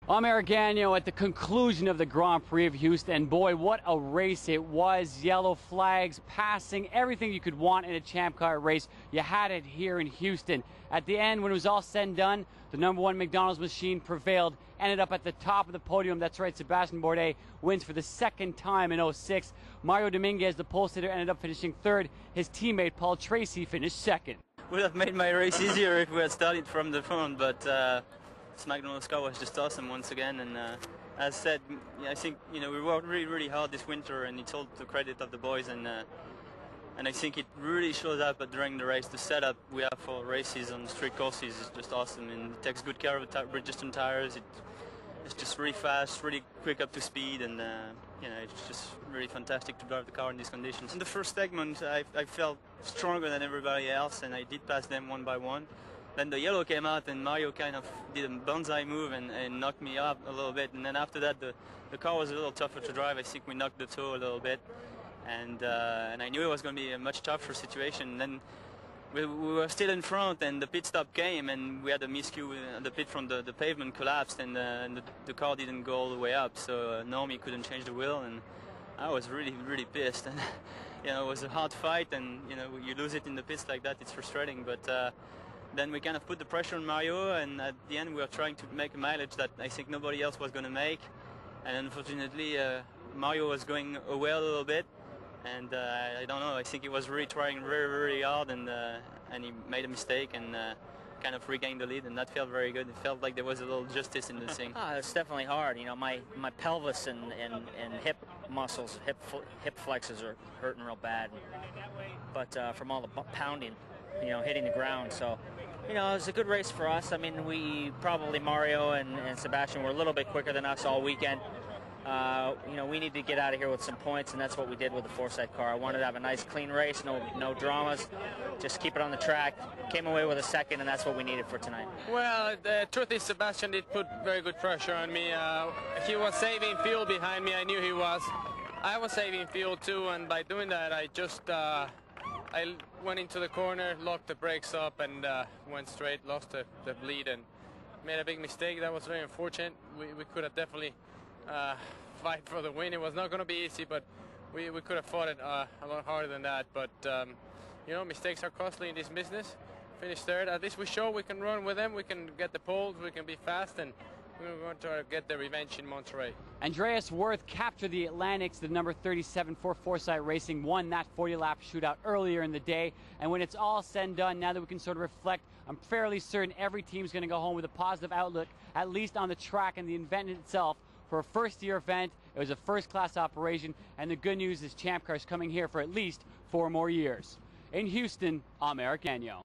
I'm Aragano at the conclusion of the Grand Prix of Houston. Boy, what a race it was. Yellow flags, passing, everything you could want in a Champcar race. You had it here in Houston. At the end, when it was all said and done, the #1 McDonald's machine prevailed, ended up at the top of the podium. That's right, Sebastian Bourdais wins for the second time in '06. Mario Dominguez, the pole sitter, ended up finishing third. His teammate, Paul Tracy, finished second. Would have made my race easier if we had started from the front, but McDonald's car was just awesome once again. And as said, I think we worked really hard this winter, and it's all the credit of the boys. And I think it really shows up during the race. The setup we have for races on street courses is just awesome, and it takes good care of the Bridgestone tires. It's just really fast, really quick up to speed, and it's just really fantastic to drive the car in these conditions. In the first segment, I felt stronger than everybody else, and I did pass them one by one. Then the yellow came out, and Mario kind of did a bonsai move and knocked me up a little bit. And then after that, the car was a little tougher to drive. I think we knocked the toe a little bit, and I knew it was going to be a much tougher situation. And then we were still in front, and the pit stop came, and we had a miscue. The pit from the pavement collapsed, and the car didn't go all the way up. So Normie couldn't change the wheel, and I was really pissed. And it was a hard fight, and you lose it in the pits like that, it's frustrating. But then we kind of put the pressure on Mario, and at the end we were trying to make a mileage that I think nobody else was going to make. And unfortunately, Mario was going away a little bit, and I don't know. I think he was really trying very hard, and he made a mistake and kind of regained the lead, and that felt very good. It felt like there was a little justice in the thing. It's definitely hard. My pelvis and hip muscles, hip flexors are hurting real bad, but from all the pounding, hitting the ground. So, it was a good race for us. I mean, Mario and Sebastian were a little bit quicker than us all weekend. We need to get out of here with some points, and that's what we did with the Foresight car. I wanted to have a nice, clean race, no dramas, just keep it on the track. Came away with a second, and that's what we needed for tonight. Well, the truth is, Sebastian did put very good pressure on me. He was saving fuel behind me. I knew he was. I was saving fuel too, and by doing that, I just I went into the corner, locked the brakes up, and went straight, lost the lead, and made a big mistake. That was very unfortunate. We could have definitely fight for the win. It was not going to be easy, but we could have fought it a lot harder than that. But mistakes are costly in this business. Finished third. At least we show we can run with them. We can get the poles. We can be fast, and we're going to get the revenge in Monterey. Andreas Worth captured the Atlantics, the number 37 for Foresight Racing, won that 40-lap shootout earlier in the day. And when it's all said and done, now that we can sort of reflect, I'm fairly certain every team's going to go home with a positive outlook, at least on the track and the event itself. For a first-year event, it was a first-class operation, and the good news is Champcar's coming here for at least 4 more years. In Houston, I'm Aragano.